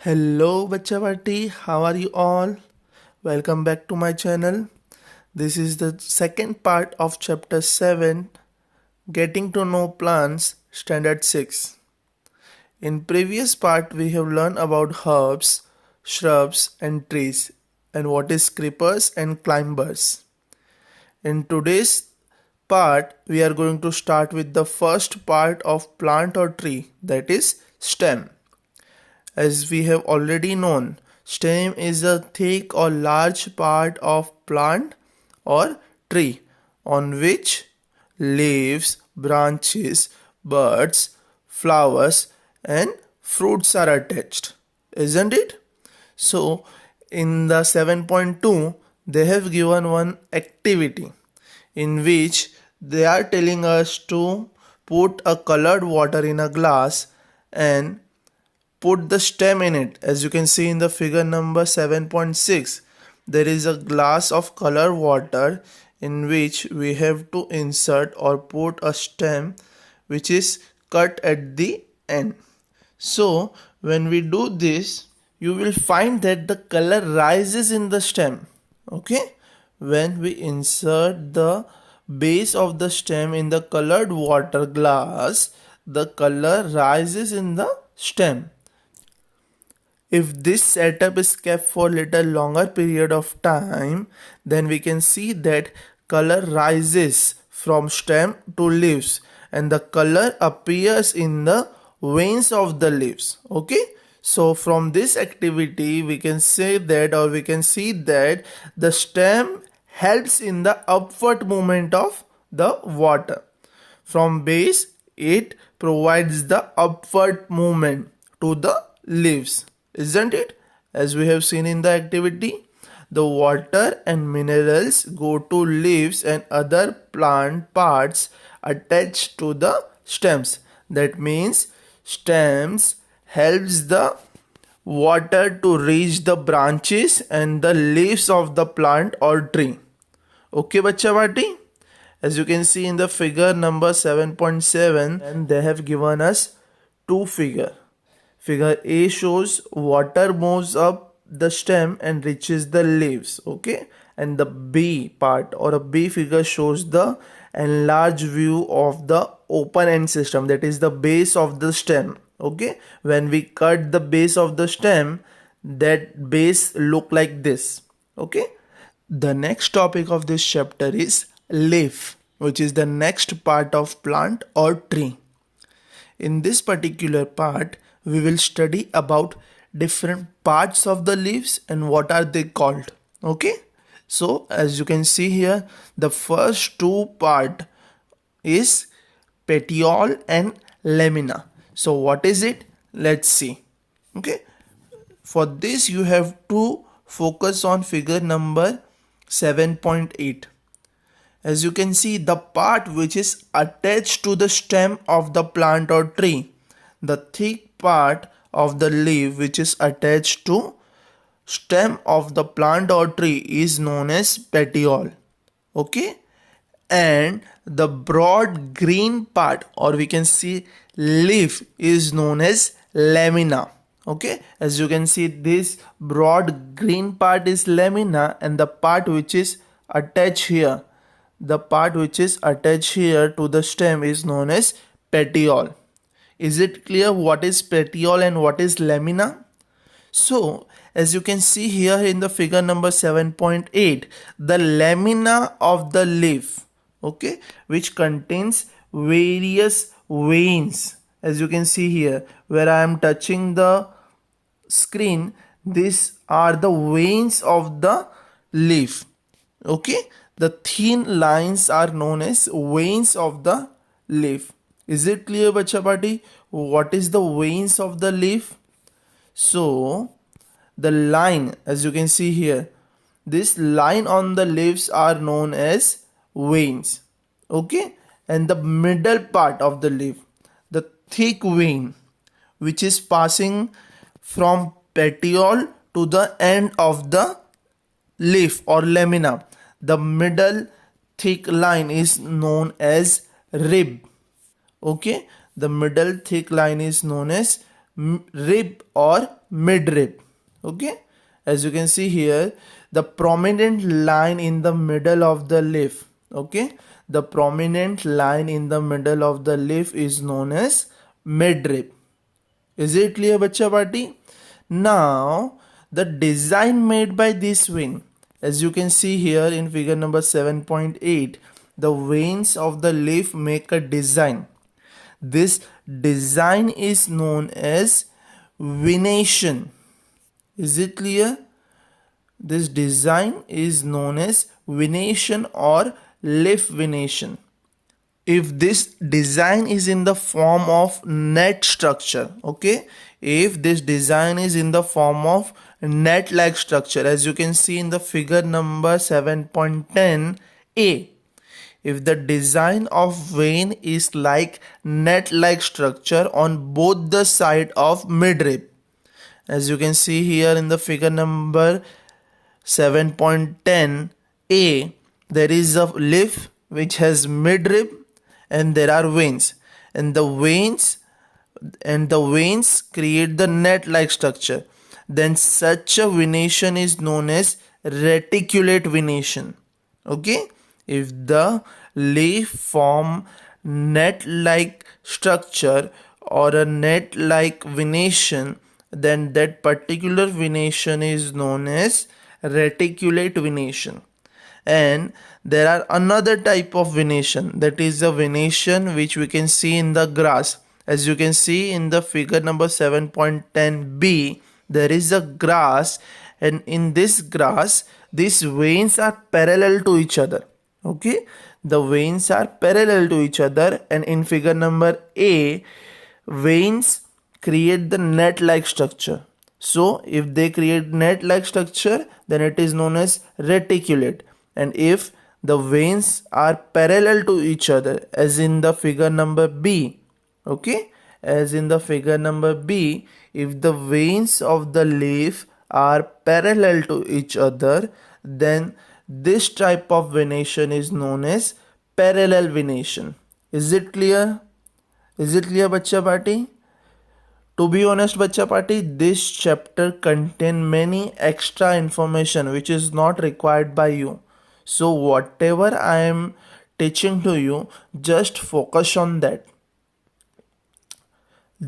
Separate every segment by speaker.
Speaker 1: Hello Bachawati, how are you all? Welcome back to my channel. This is the second part of chapter 7, Getting to Know Plants, Standard 6. In previous part we have learned about herbs, shrubs and trees and what is creepers and climbers. In today's part we are going to start with the first part of plant or tree, that is stem. As we have already known, stem is a thick or large part of plant or tree on which leaves, branches, buds, flowers and fruits are attached. Isn't it? So in the 7.2 they have given one activity in which they are telling us to put a colored water in a glass and put the stem in it. As you can see in the figure number 7.6, there is a glass of color water in which we have to insert or put a stem which is cut at the end. So when we do this, you will find that the color rises in the stem. Okay, when we insert the base of the stem in the colored water glass, the color rises in the stem. If this setup is kept for little longer period of time, then we can see that color rises from stem to leaves and the color appears in the veins of the leaves. Okay, so from this activity we can say that, or we can see that the stem helps in the upward movement of the water. From base it provides the upward movement to the leaves, isn't it? As we have seen in the activity, the water and minerals go to leaves and other plant parts attached to the stems. That means stems helps the water to reach the branches and the leaves of the plant or tree. Okay, Bachawati? As you can see in the figure number 7.7, and they have given us two figures. Figure A shows water moves up the stem and reaches the leaves. Okay, and the B part or a B figure shows the enlarged view of the open end system, that is the base of the stem. Okay, when we cut the base of the stem, that base look like this. Okay, the next topic of this chapter is leaf, which is the next part of plant or tree. In this particular part, we will study about different parts of the leaves and what are they called. Okay, so as you can see here, the first two part is petiole and lamina. So what is it? Let's see. Okay, for this you have to focus on figure number 7.8. As you can see, the part which is attached to the stem of the plant or tree, the thick part of the leaf which is attached to stem of the plant or tree is known as petiole. Okay, and the broad green part, or we can see leaf, is known as lamina. Okay, as you can see, this broad green part is lamina and the part which is attached here, the part which is attached here to the stem is known as petiole. Is it clear what is petiole and what is lamina? So as you can see here in the figure number 7.8, the lamina of the leaf, okay, which contains various veins. As you can see here, where I am touching the screen, these are the veins of the leaf. Okay, the thin lines are known as veins of the leaf. Is it clear, Bachapati? What is the veins of the leaf? So the line, as you can see here, this line on the leaves are known as veins. Okay, and the middle part of the leaf, the thick vein which is passing from petiole to the end of the leaf or lamina, the middle thick line is known as rib. Okay, the middle thick line is known as rib or midrib. Okay, as you can see here, the prominent line in the middle of the leaf. Okay, the prominent line in the middle of the leaf is known as midrib. Is it clear, bacha party? Now, the design made by this vein, as you can see here in figure number 7.8, the veins of the leaf make a design. This design is known as venation. Is it clear? This design is known as venation or leaf venation. If this design is in the form of net structure, okay, if this design is in the form of net like structure, as you can see in the figure number 7.10a, if the design of vein is like net like structure on both the side of midrib, as you can see here in the figure number 7.10a, there is a leaf which has midrib and there are veins, and the veins create the net like structure. Then such a venation is known as reticulate venation. Okay, if the leaf form net like structure or a net like venation, then that particular venation is known as reticulate venation. And there are another type of venation, that is the venation which we can see in the grass. As you can see in the figure number 7.10b, there is a grass, and in this grass these veins are parallel to each other. Okay, the veins are parallel to each other, and in figure number A, veins create the net like structure. So if they create net like structure, then it is known as reticulate. And if the veins are parallel to each other, as in the figure number B, okay, as in the figure number B, if the veins of the leaf are parallel to each other, then this type of venation is known as parallel venation. Is it clear? Is it clear, bacha party? To be honest, bacha party, this chapter contain many extra information which is not required by you. So whatever I am teaching to you, just focus on that.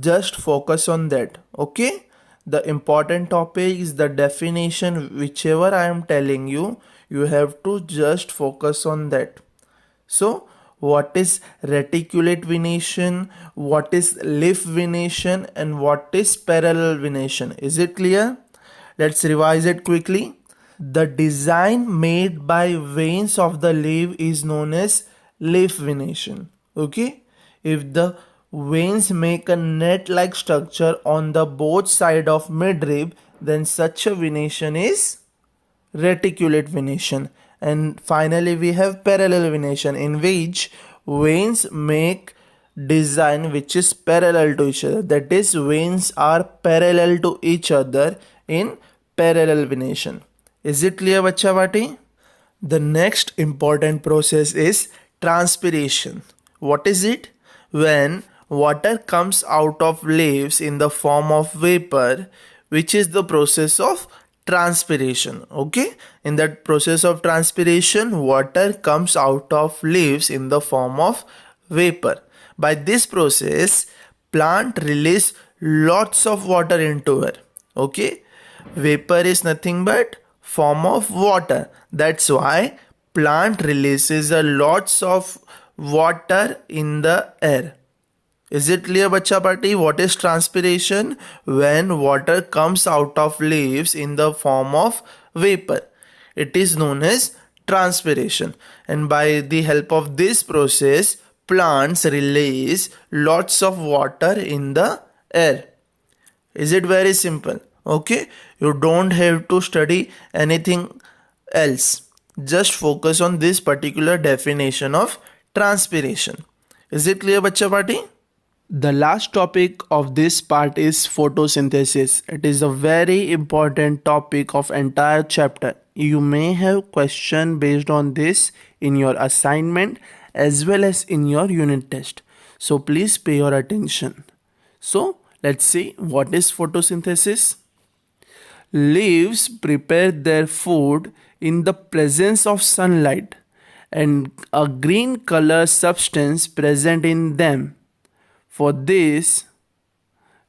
Speaker 1: Just focus on that. Okay, the important topic is the definition. Whichever I am telling you, you have to just focus on that. So what is reticulate venation, what is leaf venation, and what is parallel venation? Is it clear? Let's revise it quickly. The design made by veins of the leaf is known as leaf venation. Okay, if the veins make a net like structure on the both side of midrib, then such a venation is reticulate venation. And finally we have parallel venation, in which veins make design which is parallel to each other, that is veins are parallel to each other in parallel venation. Is it clear, bacha party? The next important process is transpiration. What is it? When water comes out of leaves in the form of vapor, which is the process of transpiration. Okay, in that process of transpiration, water comes out of leaves in the form of vapor. By this process, plant release lots of water into air. Okay, vapor is nothing but form of water. That's why plant releases a lots of water in the air. Is it clear, bacha party? What is transpiration? When water comes out of leaves in the form of vapor, it is known as transpiration. And by the help of this process, plants release lots of water in the air. Is it very simple? Okay, you don't have to study anything else. Just focus on this particular definition of transpiration. Is it clear, bacha party? The last topic of this part is photosynthesis. It is a very important topic of entire chapter. You may have question based on this in your assignment as well as in your unit test. So please pay your attention. So let's see what is photosynthesis. Leaves prepare their food in the presence of sunlight and a green color substance present in them. For this,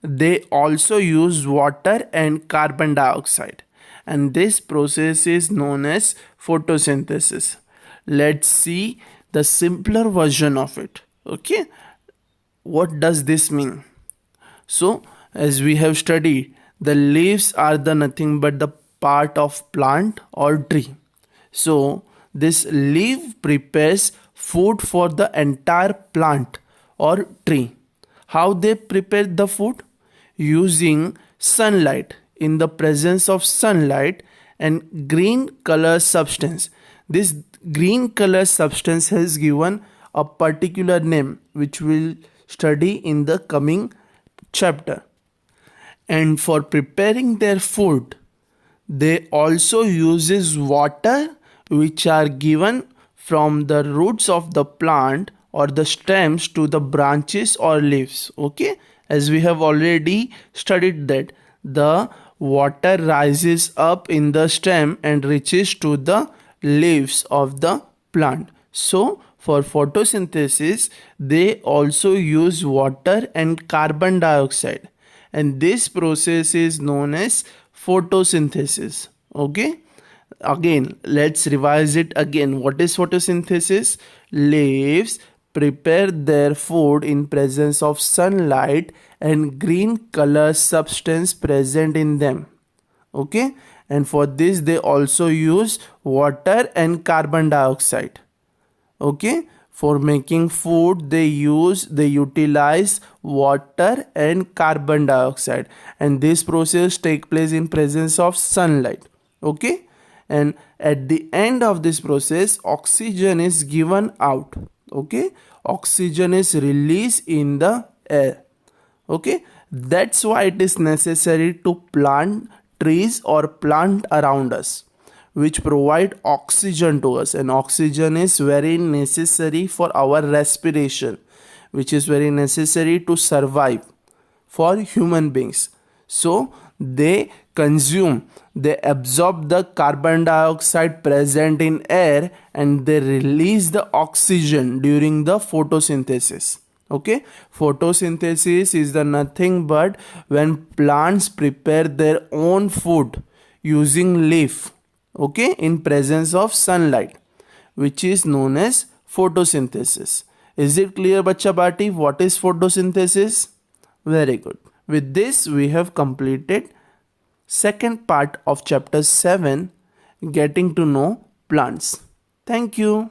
Speaker 1: they also use water and carbon dioxide, and this process is known as photosynthesis. Let's see the simpler version of it. Okay, what does this mean? So, as we have studied, the leaves are the nothing but the part of plant or tree. So, this leaf prepares food for the entire plant or tree. How they prepare the food? Using sunlight. In the presence of sunlight and green color substance. This green color substance has given a particular name which we'll study in the coming chapter. And for preparing their food, they also uses water which are given from the roots of the plant or the stems to the branches or leaves. Okay, as we have already studied that the water rises up in the stem and reaches to the leaves of the plant. So for photosynthesis, they also use water and carbon dioxide, and this process is known as photosynthesis. Okay, again let's revise it again. What is photosynthesis? Leaves prepare their food in presence of sunlight and green color substance present in them. Okay, and for this they also use water and carbon dioxide. Okay, for making food they utilize water and carbon dioxide, and this process take place in presence of sunlight. Okay, and at the end of this process oxygen is given out. Okay, oxygen is released in the air. Okay, that's why it is necessary to plant trees or plant around us which provide oxygen to us, and oxygen is very necessary for our respiration, which is very necessary to survive for human beings. So they absorb the carbon dioxide present in air and they release the oxygen during the photosynthesis. Okay, photosynthesis is the nothing but when plants prepare their own food using leaf, okay, in presence of sunlight, which is known as photosynthesis. Is it clear, Bacha Bati, what is photosynthesis? Very good. With this we have completed second part of chapter 7, getting to know plants. Thank you.